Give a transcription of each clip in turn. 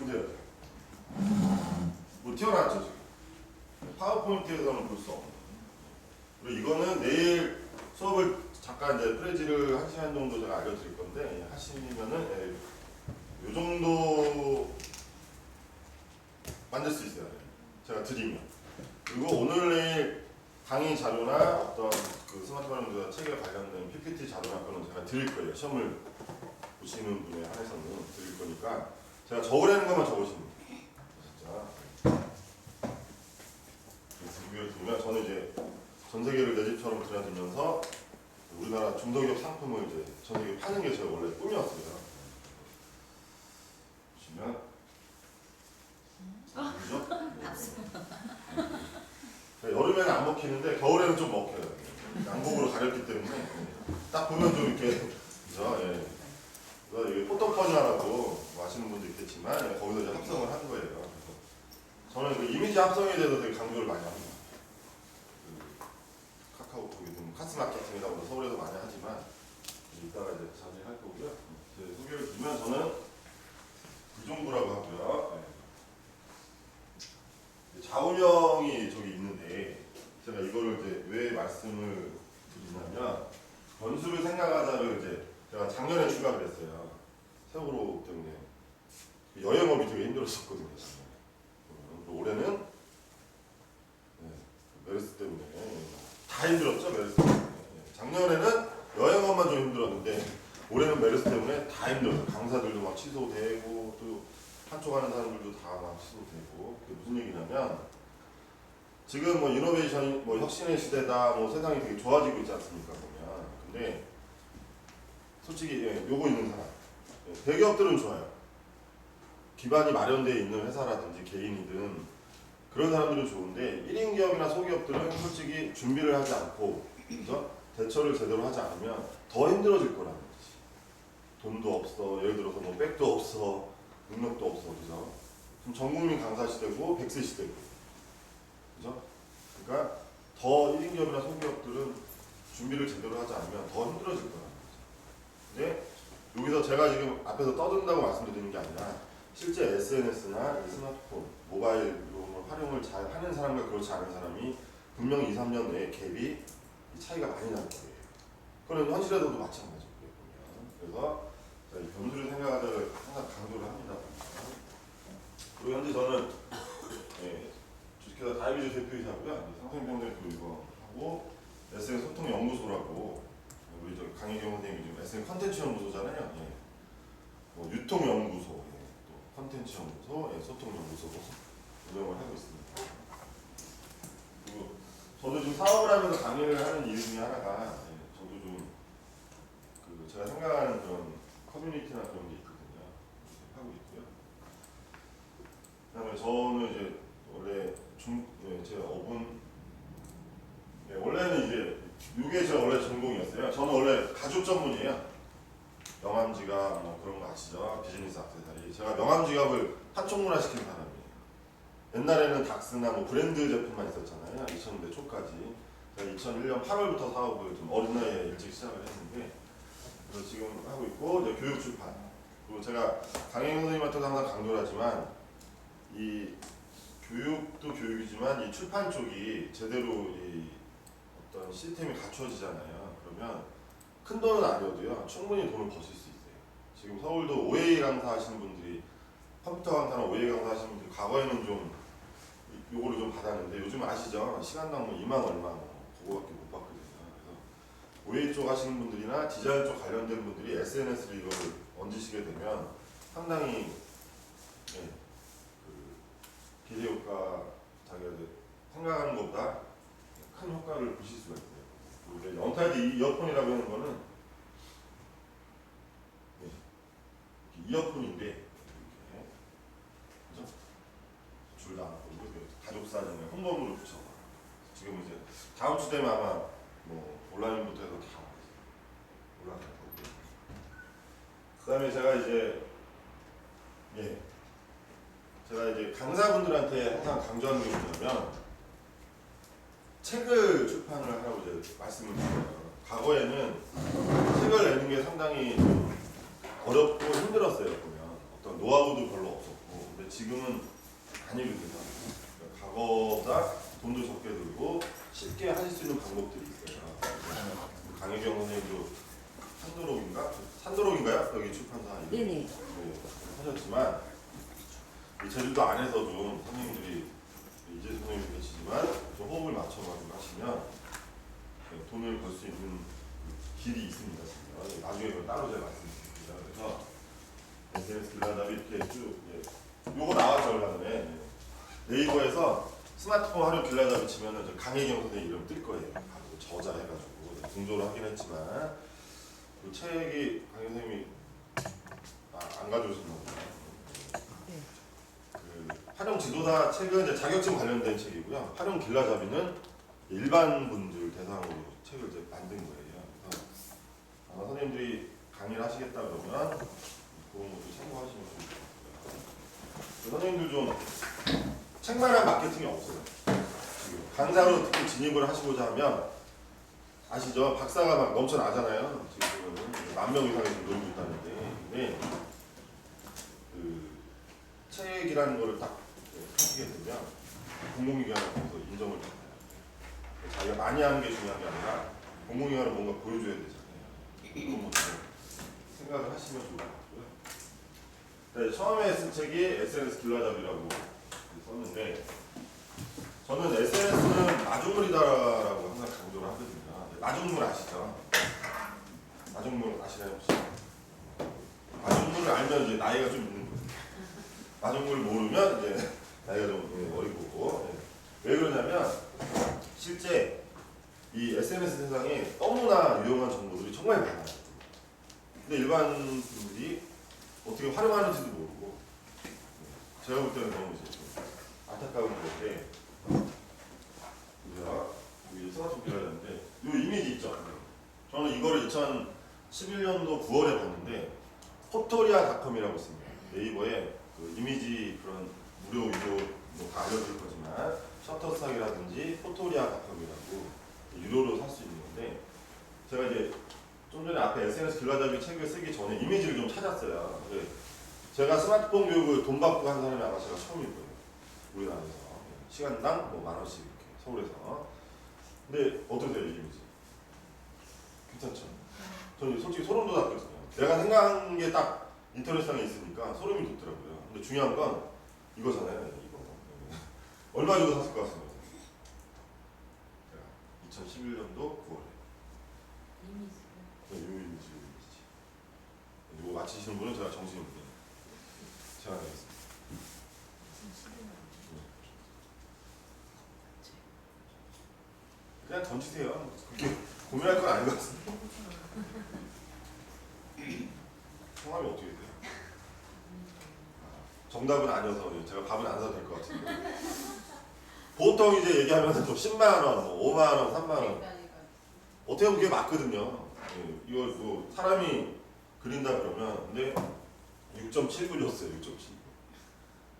이제 뭐 튀어나왔죠 지금. 파워포인트에서는 볼 수 없는. 그리고 이거는 내일 수업을 잠깐 이제 프레지를 1시간 정도 제가 알려드릴 건데 하시면은 요 정도 만들 수 있어요. 제가 드리면. 그리고 오늘 내일 강의 자료나 어떤 그 스마트폰 책에 관련된 PPT 자료나 그런 제가 드릴 거예요. 시험을 보시는 분에 한해서는 드릴 거니까 제가 적으라는 것만 적으시면 돼요. 진짜. 그걸 들으면 저는 이제 전 세계를 내 집처럼 드나들면서 우리나라 중소기업 상품을 이제 전 세계에 파는 게 제가 원래 꿈이었어요. 보시면 그죠? 여름에는 안 먹히는데 겨울에는 좀 먹혀요. 양복으로 가렸기 때문에 딱 보면 좀 이렇게 그죠? 예. 그래서 이게 포토퍼냐라고 뭐 아시는 분도 있겠지만 예, 거기서 이제 합성을 한 거예요. 그래서 저는 그 이미지 합성에 대해서 되게 강조를 많이 합니다. 그 카카오톡이든 카스마케팅이라고 서울에서 많이 하지만 이따가 이제 자세히 할 거고요. 제 소개를 드리면 저는 구종구라고 하고요. 네. 좌우명이 저기 있는데 제가 이거를 이제 왜 말씀을 드리냐면 변수를 생각하자를 이제 제가 작년에 추가를 했어요. 세월호 때문에 여행업이 되게 힘들었었거든요. 그리고 올해는 네, 메르스 때문에 다 힘들었죠. 메르스 때문에. 작년에는 여행업만 좀 힘들었는데 올해는 메르스 때문에 다 힘들었어요. 강사들도 막 취소되고 또 한쪽 하는 사람들도 다 막 취소되고. 그게 무슨 얘기냐면 지금 뭐 이노베이션, 뭐 혁신의 시대다, 뭐 세상이 되게 좋아지고 있지 않습니까 보면. 근데 솔직히 예, 요거 있는 사람, 예, 대기업들은 좋아요. 기반이 마련되어 있는 회사라든지 개인이든 그런 사람들은 좋은데 1인 기업이나 소기업들은 솔직히 준비를 하지 않고 그죠? 대처를 제대로 하지 않으면 더 힘들어질 거라는 거지. 돈도 없어, 예를 들어서 뭐 백도 없어, 능력도 없어, 그죠? 지금 전국민 강사 시대고 100세 시대고, 그죠? 그러니까 더 1인 기업이나 소기업들은 준비를 제대로 하지 않으면 더 힘들어질 거라는 거지. 근데 여기서 제가 지금 앞에서 떠든다고 말씀드리는 게 아니라 실제 SNS나 스마트폰, 모바일 이런 걸 활용을 잘 하는 사람과 그렇지 않은 사람이 분명히 2, 3년 내에 갭이 차이가 많이 날 거예요. 그건 현실에서도 마찬가지고요. 그래서 이 변수를 생각하자를 항상 강조를 합니다. 그리고 현재 저는 예, 주식회사 다이비즈 대표이사고요. 상생병들 교육원하고 SNS 소통연구소라고 우리 저 강혜경 선생님이 지금 SNS 컨텐츠 연구소잖아요. 예. 뭐 유통연구소, 예. 또 컨텐츠 연구소, 예. 소통연구소로 운영을 하고 있습니다. 그리고 저도 지금 사업을 하면서 강의를 하는 이유 중에 하나가 예. 저도 좀 그 제가 생각하는 그런 커뮤니티나 그런 게 있거든요. 하고 있고요. 그다음에 저는 이제 원래 예, 제 업은 예, 원래는 이제 이게 제 원래 전공이었어요. 저는 원래 가죽 전문이에요. 명함 지갑 뭐 그런 거 아시죠? 비즈니스 액세서리. 제가 명함 지갑을 한쪽문화 시킨 사람이에요. 옛날에는 닥스나 뭐 브랜드 제품만 있었잖아요. 2000년대 초까지. 제가 2001년 8월부터 사업을 좀 어린 나이에 일찍 시작을 했는데 그래서 지금 하고 있고 이제 교육 출판. 그리고 제가 강혜경 선생님한테도 항상 강조를 하지만 이 교육도 교육이지만 이 출판 쪽이 제대로 이 어떤 시스템이 갖춰지잖아요. 그러면 큰 돈은 아니어도요 충분히 돈을 버실 수 있어요. 지금 서울도 OA 강사 하시는 분들이 컴퓨터 강사나 OA 강사 하시는 분들이 과거에는 좀 요거를 좀 받았는데 요즘 아시죠? 시간당 뭐 2만 얼마 그거밖에 못 받거든요. 그래서 OA 쪽 하시는 분들이나 디자인 쪽 관련된 분들이 SNS를 이거를 얹으시게 되면 상당히 예, 그 기대효과 자기가 생각하는 것보다 큰 효과를 보실 수가 있어요. 그리고 언타이드 이어폰이라고 하는 거는 예, 이어폰인데 이렇게 그죠? 줄도 안 하고 이렇게 가족 사진에 홍보물을 붙여. 지금 이제 다음 주 되면 아마 뭐 온라인부터 해서 다 올라갈 거고요. 그다음에 제가 이제 예. 제가 이제 강사분들한테 항상 강조하는 게 뭐냐면 책을 출판을 하라고 이제 말씀을 드려요. 과거에는 책을 내는 게 상당히 좀 어렵고 힘들었어요. 보면 어떤 노하우도 별로 없었고 지금은 아니거든요. 과거보다 돈도 적게 들고 쉽게 하실 수 있는 방법들이 있어요. 강혜경 선생님도 산도록인가요? 여기 출판사 네네. 하셨지만 이 제주도 안에서 좀 선생님들이 이제 선생님도 계시지만 좀 호흡을 맞춰가지고 하시면 돈을 벌 수 있는 길이 있습니다. 진짜. 나중에 그걸 따로 제가 말씀드립니다. 그래서 SNS 길라잡이 이렇게 쭉 요거 나왔죠 얼마 전에 네이버에서 스마트폰 활용 길라잡이 치면은 저 강혜경 선생님 이름 뜰 거예요. 저자 해가지고 공조를 하긴 했지만 그 책이 강혜경 선생님이 안 가져오셨나 보다. 그 활용 지도사 책은 이제 자격증 관련된 책이고요. 활용 길라잡이는 일반 분들 대상으로 책을 이제 만든 거예요. 그래서 아마 선생님들이 강의를 하시겠다 그러면 그런 것도 참고하시면 좋을 것 같고요. 선생님들 좀 책만한 마케팅이 없어요. 지금 강사로 특히 진입을 하시고자 하면 아시죠? 박사가 막 넘쳐나잖아요. 지금 10,000명 이상이 지금 놀고 있다는데 근데 그 책이라는 거를 딱 하시게 되면 공공기관에서 인정을 받아요. 자기가 많이 하는 게 중요한 게 아니라 공공기관은 뭔가 보여줘야 되잖아요. 그런 것도 생각을 하시면 좋을 것 같고요. 네, 처음에 쓴 책이 SNS 길라잡이라고 썼는데 저는 SNS는 마중물이다라고 항상 강조를 하거든요. 마중물 아시죠? 마중물 아시나요 혹시? 마중물을 알면 이제 나이가 좀 있는 거예요. 마중물을 모르면 이제 나이가 좀 어리고. 왜 그러냐면 실제 이 SNS 세상에 너무나 유용한 정보들이 정말 많아요. 근데 일반 분들이 어떻게 활용하는지도 모르고 제가 볼 때는 너무 이제 좀 안타까운 건데 우리가 여기 스마트폰 빌려줬는데 이 이미지 있죠? 저는 이거를 2011년도 9월에 봤는데 포토리아닷컴이라고 있습니다. 네이버에 그 이미지 그런 무료 유료 다 알려드릴 거지만 셔터스탁이라든지 포토리아닷컴이라고 유료로 살 수 있는 건데 제가 이제 좀 전에 앞에 SNS 길라잡이 책을 쓰기 전에 이미지를 좀 찾았어요. 근데 제가 스마트폰 교육을 돈 받고 한 사람이 아마 제가 처음일 거예요. 우리나라에서 시간당 뭐 10,000원씩 이렇게 서울에서. 근데 어떠세요 이 이미지? 괜찮죠? 저는 솔직히 소름 돋았거든요. 내가 생각한 게 딱 인터넷상에 있으니까 소름이 돋더라고요. 근데 중요한 건 이거잖아요. 이거 얼마 주고 샀을 것 같습니다. 2011년도 9월에. 네, 요 이미지. 이거 맞히시는 분은 제가 정신이 없네요. 제가 하겠습니다. 그냥 던지세요. 그렇게 고민할 건 아닌 것 같습니다. 성함이 어떻게 돼요? 정답은 아니어서 제가 밥은 안 사도 될 것 같은데. 보통 이제 얘기하면서 또 10만 원, 뭐 5만 원, 3만 원. 어떻게 보면 그게 맞거든요. 이거 뭐 사람이 그린다 그러면 근데 6.79 줬어요. 6.79.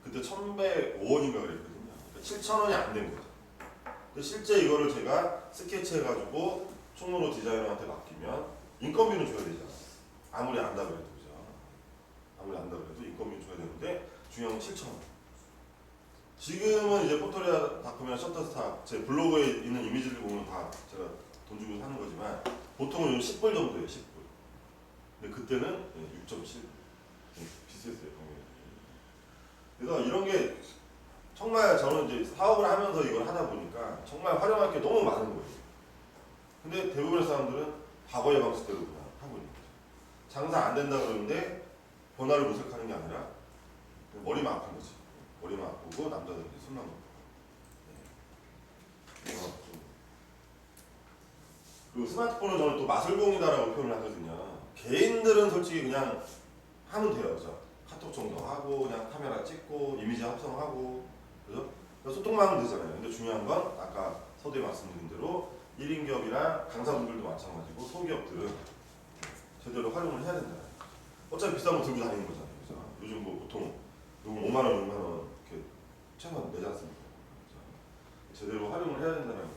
그때 1,105원인가 그랬거든요. 그러니까 7,000원이 안 된 거죠. 근데 실제 이거를 제가 스케치해가지고 총무로 디자이너한테 맡기면 인건비는 줘야 되잖아요. 아무리 안다 그래도 그죠. 아무리 안다 그래도 인건비는 줘야 되는데 중요한 건 7,000원. 지금은 이제 포토리아닷컴이나 셔터스탁 제 블로그에 있는 이미지를 보면 다 제가 돈 주고 사는 거지만 보통은 10불 정도예요. 10불. 근데 그때는 6.7. 비쌌어요. 그래서 이런 게 정말 저는 이제 사업을 하면서 이걸 하다 보니까 정말 활용할 게 너무 많은 거예요. 근데 대부분의 사람들은 과거의 방식대로 그냥 하고 있는 거죠. 장사 안 된다 그러는데 변화를 모색하는 게 아니라 머리만 아픈 거지. 머리만 아프고 남자들이 술만 먹고. 그리고 스마트폰은 저는 또 마술공이다라고 표현을 하거든요. 개인들은 솔직히 그냥 하면 돼요. 그죠? 카톡 정도 하고 그냥 카메라 찍고 이미지 합성하고 그죠? 소통만 하면 되잖아요. 근데 중요한 건 아까 서두에 말씀드린 대로 1인 기업이나 강사분들도 마찬가지고 소기업들은 제대로 활용을 해야 된다. 어차피 비싼 거 들고 다니는 거잖아요. 그죠? 요즘 뭐 보통 요금 5만 원, 6만 원 이렇게 최소한 내지 않습니까? 그죠? 제대로 활용을 해야 된다는 거고요.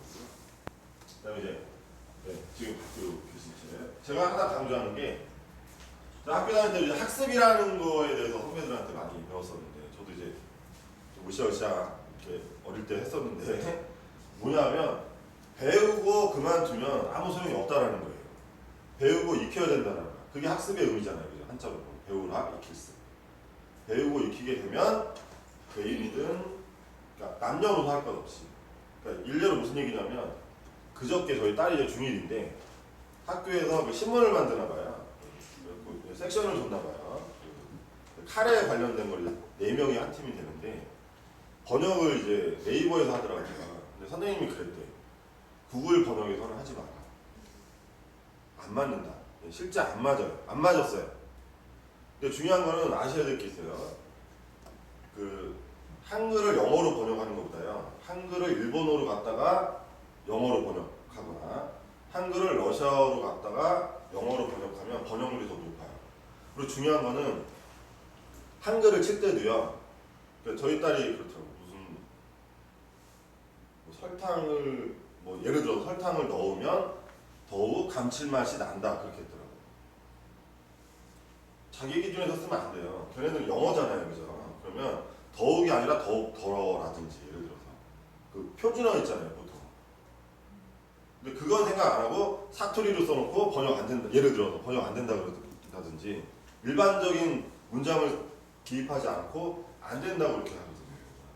그다음에 이제 지금 학교 계시죠? 제가 항상 강조하는 게 학교 다닐 때 이제 학습이라는 거에 대해서 선배들한테 많이 배웠었는데 저도 이제 으쌰으쌰 이렇게 어릴 때 했었는데 뭐냐면 배우고 그만두면 아무 소용이 없다라는 거예요. 배우고 익혀야 된다는 거야. 그게 학습의 의미잖아요. 그죠? 한자로 보면 배우라 익힐스. 배우고 익히게 되면 개인이든 그러니까 남녀노소 할 것 없이. 그러니까 일례로 무슨 얘기냐면 그저께 저희 딸이 이제 중1인데 학교에서 그 신문을 만드나 봐요. 그 섹션을 줬나 봐요. 그 카레에 관련된 걸 4명이 한 팀이 되는데 번역을 이제 네이버에서 하더라고요. 근데 선생님이 그랬대. 구글 번역에서는 하지 마라. 안 맞는다. 실제 안 맞아요. 안 맞았어요. 근데 중요한 거는 아셔야 될 게 있어요. 그 한글을 영어로 번역하는 것보다요. 한글을 일본어로 갖다가 영어로 번역하거나 한글을 러시아어로 갖다가 영어로 번역하면 번역률이 더 높아요. 그리고 중요한 거는 한글을 칠 때도요. 그러니까 저희 딸이 그렇더라고. 무슨 뭐 설탕을 뭐 예를 들어 설탕을 넣으면 더욱 감칠맛이 난다 그렇게 했더라고. 자기 기준에서 쓰면 안 돼요. 걔네들 영어잖아요, 그죠? 그러면 더욱이 아니라 더욱 덜어라든지 예를 들어서 그 표준어 있잖아요, 보통. 근데 그건 생각 안 하고 사투리로 써놓고 번역 안 된다. 예를 들어서 번역 안 된다 그러든지 일반적인 문장을 기입하지 않고 안 된다고 그렇게 하거든요.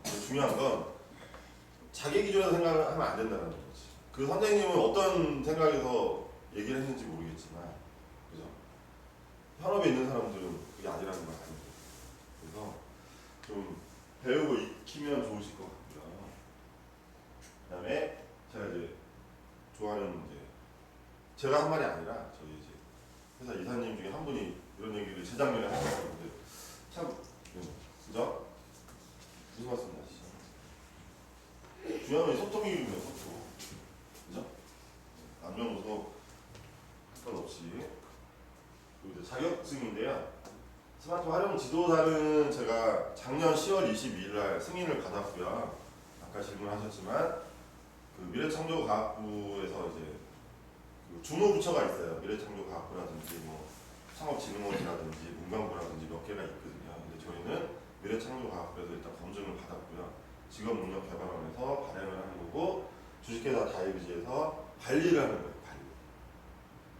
근데 중요한 건 자기 기준에서 생각을 하면 안 된다는 거지. 그 선생님은 어떤 생각에서 얘기를 했는지 모르겠지만, 그죠? 현업에 있는 사람들은 그게 아니라는 건 아니고, 그래서 좀 배우고 익히면 좋으실 것 같고요. 그다음에 제가 이제 좋아하는 이제 제가 한 말이 아니라 저희 이제 회사 이사님 중에 한 분이 이런 얘기를 재작년에 하셨는데 참 그죠? 무슨 말씀 하시죠? 중요한 건 소통이거든요, 소통. 그죠? 남녀노소 상관없이. 그리고 이제 자격증인데요. 스마트 활용 지도사는 제가 작년 10월 22일 날 승인을 받았고요. 아까 질문하셨지만 그 미래창조과학부에서 이제 그 주무부처가 있어요. 미래창조과학부라든지 뭐 창업진흥원이라든지 문광부라든지 몇 개가 있거든요. 근데 저희는 미래창조과학부에서 일단 검증을 받았고요. 직업능력개발원에서 발행을 하는 거고 주식회사 다이비지에서 관리를 하는 거예요. 관리.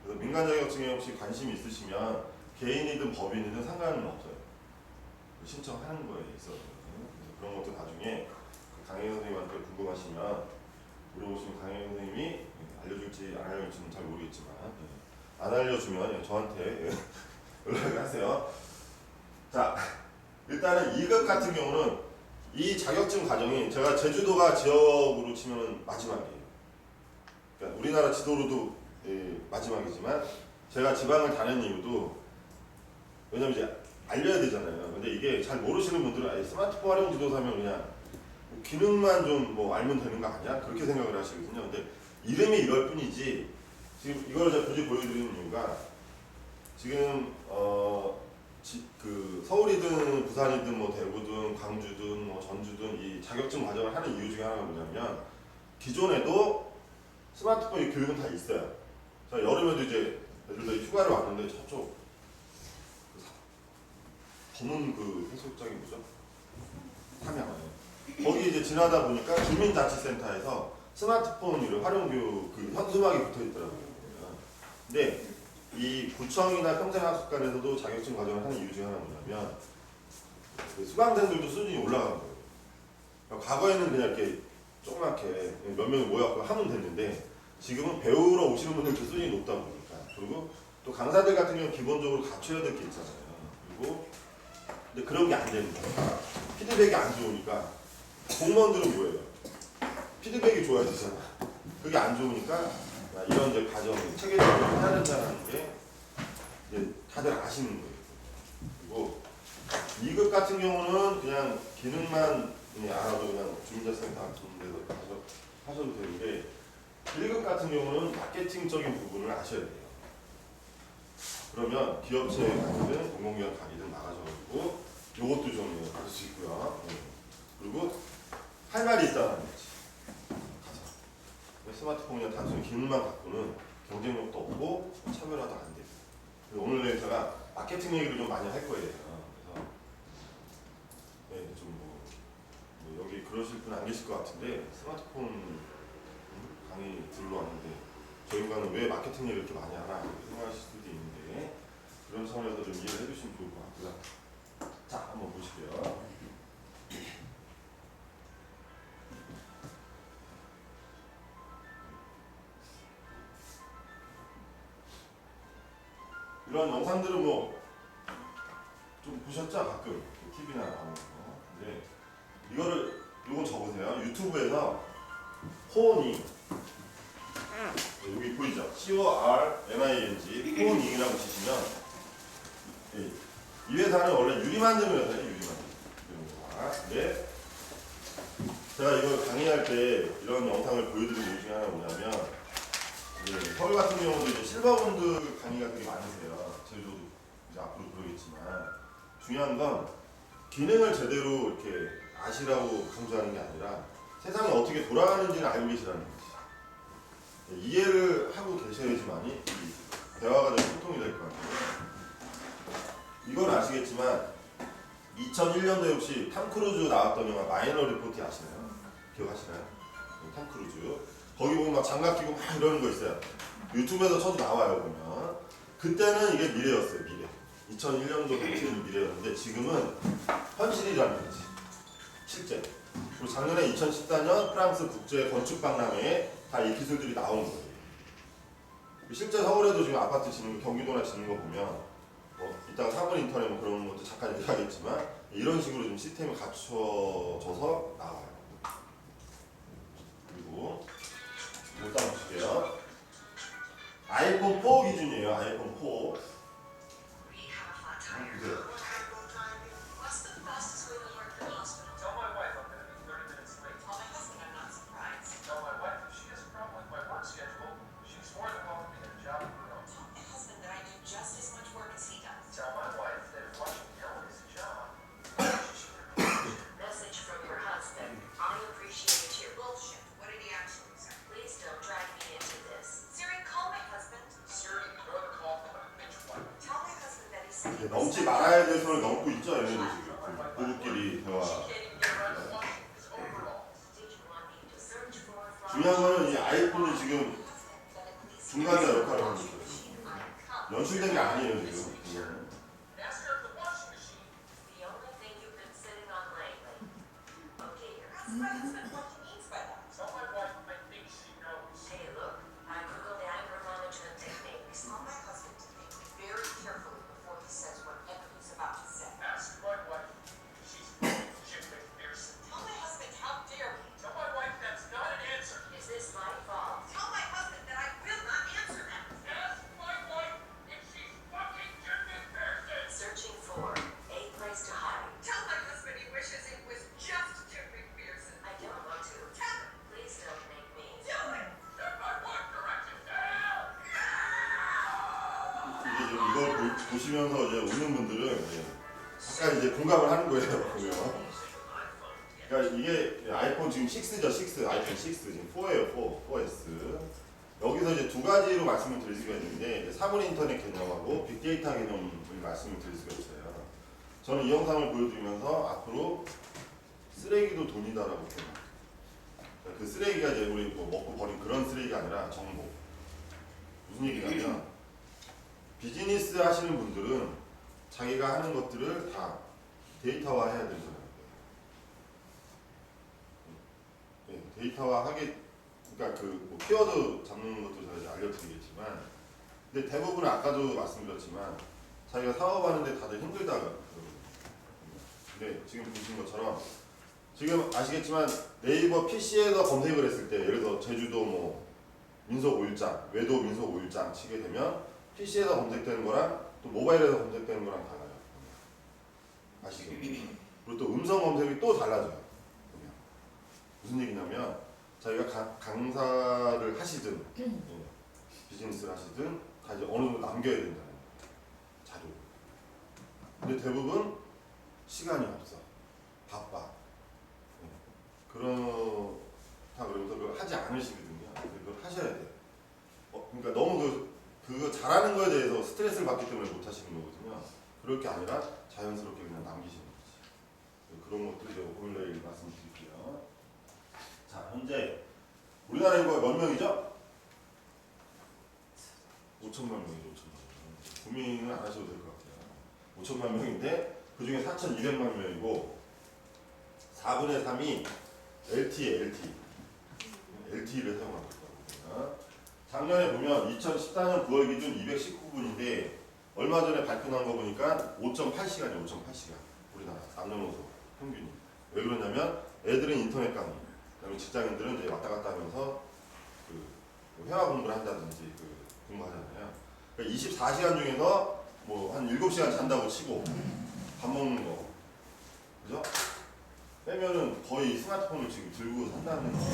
그래서 민간 자격증에 혹시 관심이 있으시면 개인이든 법인이든 상관은 없어요. 신청하는 거에 있어서 그런 것도 나중에 강혜 선생님한테 궁금하시면 물어보시면 강혜 선생님이 알려줄지 안 알려줄지는 잘 모르겠지만 안 알려주면 저한테 연락을 하세요. 자, 일단은 2급 같은 경우는 이 자격증 과정이 제가 제주도가 지역으로 치면 마지막이에요. 그러니까 우리나라 지도로도 마지막이지만 제가 지방을 다는 이유도 왜냐면 이제 알려야 되잖아요. 근데 이게 잘 모르시는 분들은 아예 스마트폰 활용 지도사면 그냥 기능만 좀 뭐 알면 되는 거 아니야? 그렇게 생각을 하시거든요. 근데 이름이 이럴 뿐이지 지금 이걸 제가 굳이 보여드리는 이유가 지금 그 서울이든 부산이든 뭐 대구든 광주든 뭐 전주든 이 자격증 과정을 하는 이유 중에 하나가 뭐냐면 기존에도 스마트폰 교육은 다 있어요. 자, 여름에도 이제 예를 들어 휴가를 왔는데 저쪽 검은 그 해수욕장이 뭐죠? 삼양. 거기 이제 지나다 보니까 주민자치센터에서 스마트폰 활용 교육 그 현수막이 붙어 있더라고요. 근데 이 구청이나 평생학습관에서도 자격증 과정을 하는 이유 중에 하나가 뭐냐면 그 수강생들도 수준이 올라가는 거예요. 그러니까 과거에는 그냥 이렇게 조그맣게 몇 명이 모여서 하면 됐는데 지금은 배우러 오시는 분들도 수준이 높다 보니까 그리고 또 강사들 같은 경우는 기본적으로 갖춰야 될 게 있잖아요. 그리고 근데 그런 게 안 되는 거예요. 피드백이 안 좋으니까 공무원들은 뭐예요? 피드백이 좋아야 되잖아. 그게 안 좋으니까 이런 이제 과정 체계적으로 해야 된다는 게 이제 다들 아시는 거예요. 그리고 2급 같은 경우는 그냥 기능만 알아도 그냥 주민자치센터 같은 데서 하셔도 되는데 1급 같은 경우는 마케팅적인 부분을 아셔야 돼요. 그러면 기업체에 가든 공공기관 가기든 나가셔가지고 요것도 좀 받을 수 있고요. 그리고 할 말이 있다는 거지. 가자. 스마트폰이나 단순히 기능만 갖고는 경쟁력도 없고 차별화도 안 돼요. 오늘 제가 마케팅 얘기를 좀 많이 할 거예요. 그래서 네, 좀 그러실 분 안 계실 것 같은데 스마트폰 강의 들러 왔는데 저희 인간은 왜 마케팅 얘기를 이렇게 많이 하나 생각하실 수도 있는데 그런 차원에서 좀 이해를 해주시면 좋을 것 같고요. 자, 한번 보실게요. 이런 영상들은 뭐 좀 보셨죠? 가끔 TV나 나오는 거. 근데 요건 적으세요. 유튜브에서 호닝 여기 보이죠? CORNING 호닝이라고 치시면 이 회사는 원래 유리 만드는 회사예요. 유리 만드는 회사. 근데 제가 이걸 강의할 때 이런 영상을 보여드리는 이유 중에 하나가 뭐냐면 서울 같은 경우도 이제 실버분들 강의가 되게 많으세요. 제주도도 이제 앞으로 그러겠지만 중요한 건 기능을 제대로 이렇게 아시라고 강조하는 게 아니라 세상이 어떻게 돌아가는지를 알고 계시라는 거지. 이해를 하고 계셔야지만이 대화가 좀 소통이 될 거 아니에요. 이건 아시겠지만 2001년도에 혹시 탐 크루즈 나왔던 영화 마이너 리포트 아시나요? 기억하시나요? 탐 크루즈 거기 보면 막 장갑 끼고 막 이러는 거 있어요. 유튜브에서 쳐도 나와요. 보면 그때는 이게 미래였어요. 미래 2001년도 당시에는 미래였는데 지금은 현실이라는 거지. 실제. 그리고 작년에 2014년 프랑스 국제 건축 박람회에 다 이 기술들이 나온 거예요. 실제 서울에도 지금 아파트 짓는 거, 경기도나 짓는 거 보면 이따가 사물 인터넷 뭐 그런 것도 잠깐 얘기하겠지만 이런 식으로 좀 시스템이 갖춰져서 나와요. 그리고 일단 보실게요. 아이폰 4 기준이에요. 아이폰 4. 보세요. 넘지 말아야 될 선을 넘고 있죠, 얘네들 지금. 부부끼리 대화. 중요한 거는 이 아이폰이 지금 중간자 역할을 하고 있어요. 연출된 게 아니에요, 지금. 이걸 보시면서 이제 웃는 분들은 약간 이제 공감을 하는 거예요. 보면. 그러니까 이게 아이폰 지금 6죠, 6. 아이폰 6 지금 4예요, 4S. 여기서 이제 두 가지로 말씀을 드릴 수가 있는데 사물 인터넷 개념하고 빅데이터 개념을 말씀을 드릴 수가 있어요. 저는 이 영상을 보여드리면서 앞으로 쓰레기도 돈이다라고 생각해요. 그 쓰레기가 이제 우리 뭐 먹고 버린 그런 쓰레기가 아니라 정보. 무슨 얘기냐면 비즈니스 하시는 분들은 자기가 하는 것들을 다 데이터화 해야 된다는 거예요. 네, 데이터화 그러니까 뭐 키워드 잡는 것도 제가 이제 알려드리겠지만, 근데 대부분은 아까도 말씀드렸지만 자기가 사업하는데 다들 힘들다고. 근데 지금 보신 것처럼 지금 아시겠지만 네이버 PC에서 검색을 했을 때 예를 들어 제주도 뭐 민속 5일장, 외도 민속 5일장 치게 되면 PC에서 검색되는 거랑 또 모바일에서 검색되는 거랑 달라요. 아시죠? 그리고 또 음성 검색이 또 달라져요. 무슨 얘기냐면 자기가 강사를 하시든 비즈니스를 하시든 다 이제 어느 정도 남겨야 된다는 거예요. 자료. 근데 대부분 시간이 없어. 바빠. 그렇다 그러면서 그걸 하지 않으시거든요. 그걸 하셔야 돼요. 그러니까 너무 그거 잘하는 거에 대해서 스트레스를 받기 때문에 못 하시는 거거든요. 그럴 게 아니라 자연스럽게 그냥 남기시는 거지. 그런 것들 이제 오늘 내일 말씀드릴게요. 현재 우리나라 인구가 몇 명이죠? 5천만 명이죠. 5천만 명. 고민을 안 하셔도 될 것 같아요. 5천만 명인데 그 중에 4,200만 명이고 4분의 3이 LTE를 사용하고 있거든요. 작년에 보면 2014년 9월 기준 219분인데 얼마 전에 발표한 거 보니까 5.8시간이에요. 5.8시간. 우리나라 남녀노소 평균이. 왜 그러냐면 애들은 인터넷 강의, 그다음에 직장인들은 이제 왔다 갔다 하면서 그 회화 공부를 한다든지 공부하잖아요. 그러니까 24시간 중에서 뭐 한 7시간 잔다고 치고 밥 먹는 거, 그죠? 빼면은 거의 스마트폰을 지금 들고 산다는 거예요.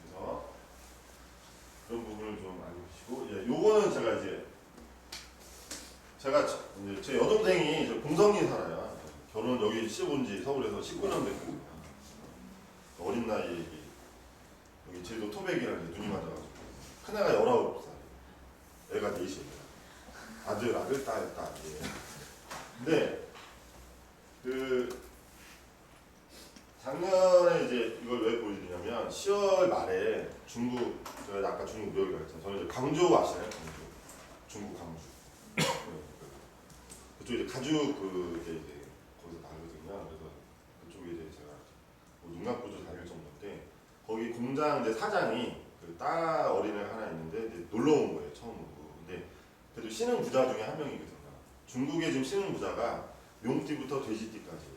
그래서 그런 부분을 좀 알고 계시고, 예, 요거는 제가 이제 제 여동생이 공성리 살아요. 결혼 여기 시집온 지 서울에서 19년 됐거든요. 어린 나이에 여기 제주도 토백이라는 게 눈이 맞아가지고 큰애가 19살, 애가 4이에요. 아들, 딸. 예. 근데 작년에 이제 이걸 왜 보여드리냐면 10월 말에 중국, 제가 아까 중국 무역이라고 했잖아요. 저는 이제 광주 아시나요? 광주. 중국 광주. 그쪽 이제 가죽 이제 거기서 다르거든요. 그래서 그쪽에 이제 제가 눈 감고도 다닐 정도인데 거기 공장 이제 사장이 딸 어린애가 하나 있는데 이제 놀러 온 거예요, 처음으로. 근데 그래도 신흥 부자 중에 한 명이거든요. 중국에 지금 신흥 부자가 용띠부터 돼지띠까지.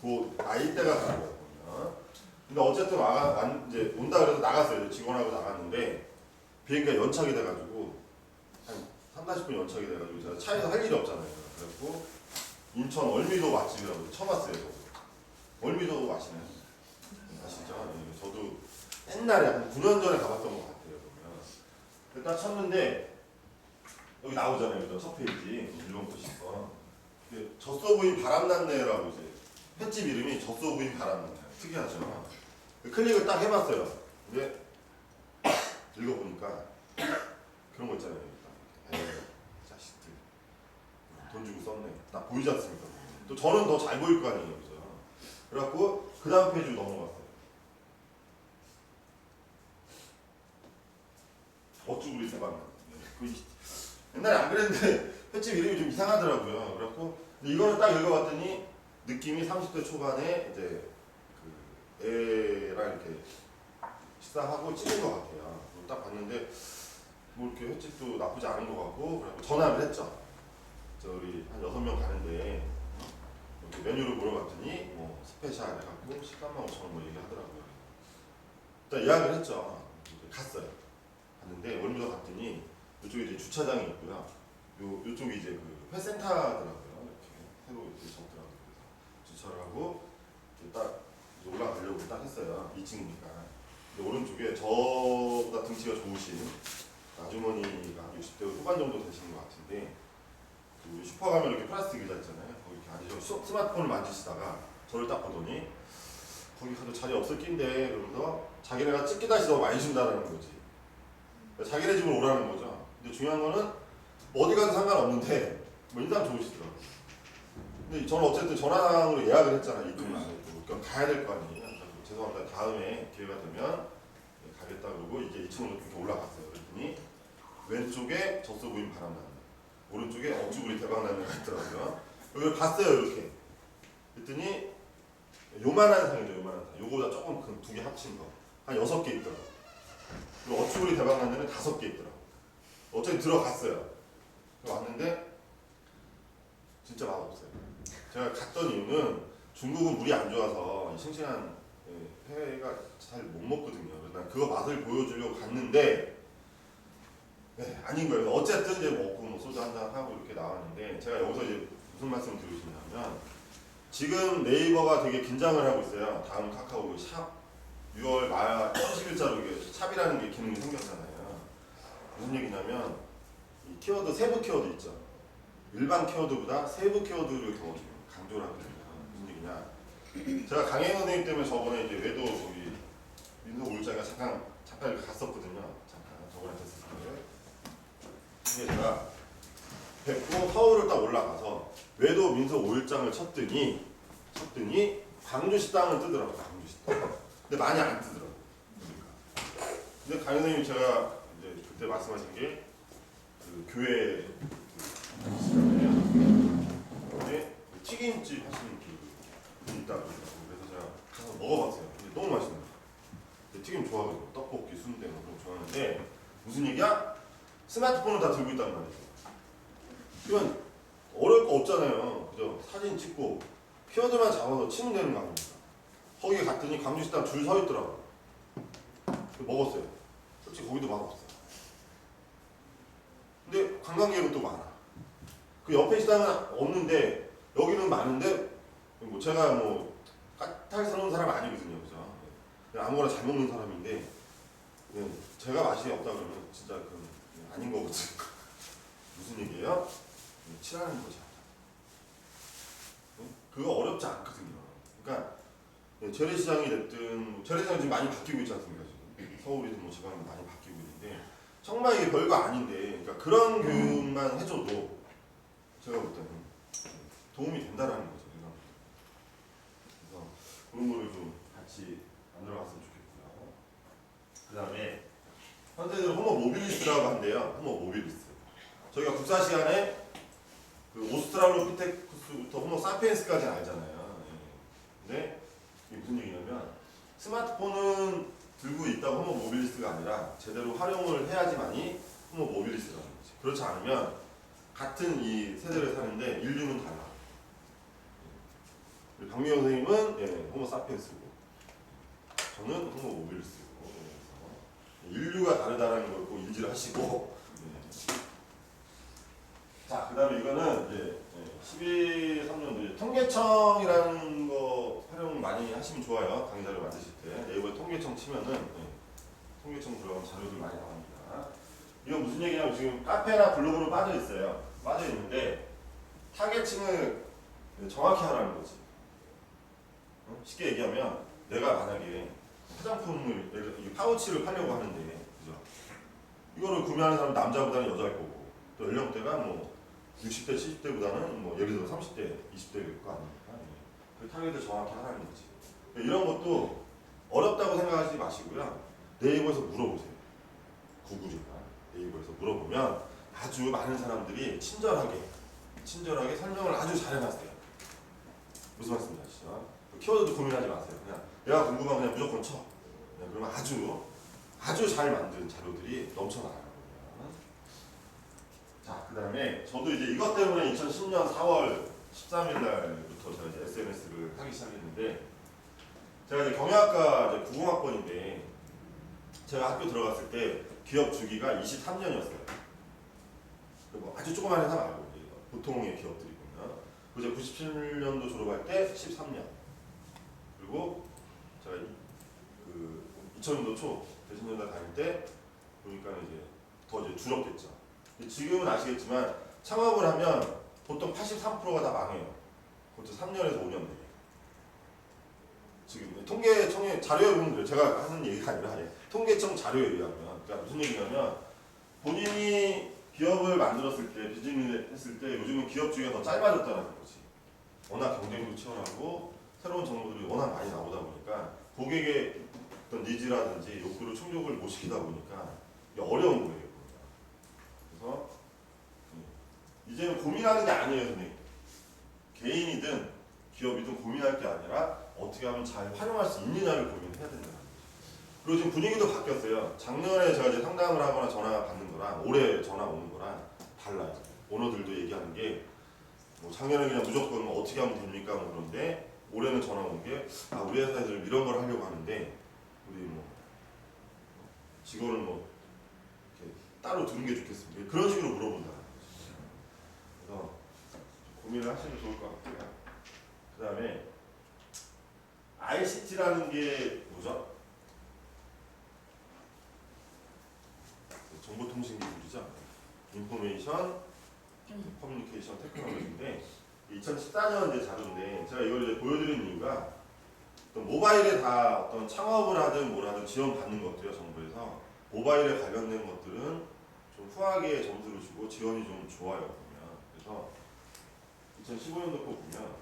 그 나이대가 다르거든요. 근데 어쨌든 이제 온다 그래서 나갔어요. 직원하고 나갔는데 비행기가 연착이 돼가지고 한 30분 연착이 돼가지고 제가 차에서 할 일이 없잖아요. 그래갖고 인천 얼미도 맛집이라고 처음 왔어요. 얼미도 맛이나요? 아시죠? 네, 저도 옛날에 한 9년 전에 가봤던 것 같아요. 보면 딱 쳤는데 여기 나오잖아요. 그죠? 첫 페이지 일본 도시권 젖소 부인 바람났네라고 이제 횟집 이름이 젖소 부인 바람났네. 특이하죠? 클릭을 딱 해봤어요. 근데 읽어보니까 그런 거 있잖아요. 에이, 자식들 돈 주고 썼네. 딱 보이지 않습니까? 또 저는 더 잘 보일 거 아니에요. 그죠? 그래갖고 그 다음 페이지로 넘어갔어요. 어쭈구리 대박. 옛날에 안 그랬는데 횟집 이름이 좀 이상하더라고요. 그래갖고 이거는 딱 읽어봤더니 느낌이 30대 초반에 이제 애랑 이렇게 식사하고 찍은 것 같아요. 딱 봤는데 뭐 이렇게 횟집도 나쁘지 않은 것 같고 그래서 전화를 했죠. 우리 한 6명 가는데 이렇게 메뉴를 물어봤더니 뭐 스페셜 해갖고 13만 5천 원 뭐 얘기하더라고요. 일단 예약을 했죠. 갔어요. 갔는데 얼마나 갔더니 이쪽에 이제 주차장이 있고요. 요쪽이 이제 그 회센터더라고요. 이렇게 새로 이렇게 적더라고요. 그래서 주차를 하고 딱 올라가려고 딱 했어요. 2층이니까. 오른쪽에 저보다 등치가 좋으신 아주머니가 60대 후반 정도 되시는 것 같은데 우리 슈퍼 가면 이렇게 플라스틱 의자 있잖아요. 거기 이렇게 앉으셔서 스마트폰을 만지시다가 저를 딱 보더니 거기 가도 자리 없을 낀데 그러면서 자기네가 찍기다시 너무 많이 준다는 거지. 그러니까 자기네 집으로 오라는 거죠. 근데 중요한 거는 어디 가도 상관없는데 뭐 인상 좋으시더라고요. 근데 저는 어쨌든 전화상으로 예약을 했잖아요. 이틀 안에. 그럼 가야 될 거 아니에요. 죄송합니다. 다음에 기회가 되면 가겠다 그러고 이제 2층으로 이렇게 올라갔어요. 그랬더니 왼쪽에 젖소 부인 바람났네, 오른쪽에 어쭈구리 대박나네가 있더라고요. 여기를 봤어요. 이렇게 그랬더니 요만한 상이죠. 요만한 상. 요거보다 조금 큰 2개 합친 거 한 6개 있더라고요. 그리고 어쭈구리 대박나네는 5개 있더라고요. 어차피 들어갔어요. 왔는데 진짜 맛없어요. 제가 갔던 이유는 중국은 물이 안 좋아서 싱싱한 회가 잘 못 먹거든요. 그래서 난 그거 맛을 보여주려고 갔는데 아닌 거예요. 어쨌든 이제 먹고 뭐 소주 한잔 하고 이렇게 나왔는데 제가 여기서 이제 무슨 말씀을 드리고 싶냐면 지금 네이버가 되게 긴장을 하고 있어요. 다음 카카오 샵 6월 말 30일자로 이게 샵이라는 게 기능이 생겼잖아요. 무슨 얘기냐면 이 키워드 세부 키워드 있죠. 일반 키워드보다 세부 키워드를 더 강조를 하거든요. 무슨 얘기냐? 제가 강행 선생님 때문에 저번에 이제 외도 거기 민서 올자가 잠깐 갔었거든요. 잠깐 저번에 됐을 때. 근데 제가 뵙고 서울을 딱 올라가서 외도 민서 5일장을 쳤더니 광주식당은 뜨더라고요. 광주식당. 근데 많이 안 뜨더라고요. 근데 강 선생님 제가 이제 그때 말씀하신 게 그 교회 있잖아요. 근데 튀김집 하시는 분이 있다고 그래서 제가 가서 먹어봤어요. 근데 너무 맛있는 거예요. 근데 튀김 좋아하거든요. 떡볶이, 순대 뭐 그런 거 좋아하는데 무슨 얘기야? 스마트폰을 다 들고 있단 말이죠. 그러면 어려울 거 없잖아요. 그죠? 사진 찍고 키워드만 잡아서 치면 되는 거 아닙니까? 거기 갔더니 광주식당 줄 서 있더라고요. 먹었어요. 솔직히 거기도 맛없어요. 근데 관광객은 또 많아. 그 옆에 식당은 없는데 여기는 많은데 뭐 제가 뭐 까탈스러운 사람 아니거든요. 그죠? 그냥 아무거나 잘 먹는 사람인데 제가 맛이 없다 그러면 진짜 그 아닌 거거든요. 무슨 얘기예요? 치라는 거죠. 그거 어렵지 않거든요. 그러니까 재래시장이 됐든 재래시장이 지금 많이 바뀌고 있지 않습니까? 지금 서울이든 뭐 지방이 많이 바뀌고 있는데 정말 이게 별거 아닌데 그러니까 그런 교육만 해줘도 제가 볼 때는 도움이 된다라는 거죠. 그래서 그런 거를 좀 같이 만들어갔으면 좋겠고요. 그 다음에 현대들 호모 모빌리스라고 한대요. 호모 모빌리스. 저희가 국사 시간에 그 오스트랄로피테쿠스부터 호모 사피엔스까지 알잖아요. 근데 이게 무슨 얘기냐면 스마트폰은 들고 있다고 호모 모빌리스가 아니라 제대로 활용을 해야지만이 호모 모빌리스라는 거지. 그렇지 않으면 같은 이 세대를 사는데 인류는 달라. 박미영 선생님은 호모 사피엔스고 저는 호모 모빌리스고 인류가 다르다는 걸 꼭 인지를 하시고 자, 그 다음에 이거는 이제 12~3년도 통계청이라는 거 활용 많이 하시면 좋아요. 강의자료 만드실 때 네이버에 통계청 치면은 통계청 들어가면 자료들 많이 나옵니다. 이건 무슨 얘기냐면 지금 카페나 블로그로 빠져 있어요. 빠져 있는데 타겟층을 정확히 하라는 거지. 쉽게 얘기하면 내가 만약에 화장품을 예를 들어 파우치를 팔려고 하는데 그죠? 이거를 구매하는 사람은 남자보다는 여자일 거고 또 연령대가 뭐 60대, 70대보다는 뭐 예를 들어 30대, 20대일 거 아닙니까? 그 타겟을 정확히 하라는 거지. 이런 것도 어렵다고 생각하지 마시고요. 네이버에서 물어보세요. 구글이나 네이버에서 물어보면 아주 많은 사람들이 친절하게 설명을 아주 잘 해놨어요. 무슨 말씀인지 아시죠? 키워드도 고민하지 마세요. 그냥 내가 궁금하면 그냥 무조건 쳐. 그러면 아주 잘 만든 자료들이 넘쳐나요. 자, 그 다음에 저도 이제 이것 때문에 2010년 4월 13일 날부터 제가 이제 SNS를 하기 시작했는데 제가 이제 경영학과 이제 90학번인데 제가 학교 들어갔을 때 기업 주기가 23년이었어요. 그리고 아주 조그만 회사 말고 보통의 기업들이거든요. 그리고 이제 97년도 졸업할 때 13년. 그리고 제가 그 2000년도 초 대신연대 다닐 때 보니까 이제 더 이제 줄었겠죠. 지금은 아시겠지만 창업을 하면 보통 83%가 다 망해요. 보통 3년에서 5년 내에. 지금 통계청의 자료에 보면 그래요. 제가 하는 얘기가 아니라 통계청 자료에 의하면 그러니까 무슨 얘기냐면 본인이 기업을 만들었을 때 비즈니스 했을 때 요즘은 기업 주기가 더 짧아졌다는 거지. 워낙 경쟁도 치열하고 새로운 정보들이 워낙 많이 나오다 보니까 고객의 어떤 니즈라든지 욕구를 충족을 못 시키다 보니까 이게 어려운 거예요. 그래서 이제는 고민하는 게 아니에요, 선생님. 개인이든 기업이든 고민할 게 아니라 어떻게 하면 잘 활용할 수 있느냐를 고민해야 된다는 거죠. 그리고 지금 분위기도 바뀌었어요. 작년에 제가 이제 상담을 하거나 전화 받는 거랑 올해 전화 오는 거랑 달라요. 오너들도 얘기하는 게 뭐 작년에 그냥 무조건 뭐 어떻게 하면 됩니까? 뭐 그런데 올해는 전화 온 게 우리 회사에서 이런 걸 하려고 하는데 우리 뭐 직원을 뭐 이렇게 따로 두는 게 좋겠습니다. 그런 식으로 물어본다는 거죠. 그래서 고민을 하시면 좋을 것 같고요. 그 다음에 ICT라는 게 뭐죠? 정보통신 기술이죠. 인포메이션, 커뮤니케이션 테크놀로지인데 2014년 이제 자료인데 제가 이걸 이제 보여드리는 이유가 모바일에 다 어떤 창업을 하든 뭘 하든 지원받는 것들이요. 정부에서 모바일에 관련된 것들은 좀 후하게 점수를 주고 지원이 좀 좋아요. 보면. 그래서 2015년도 거 보면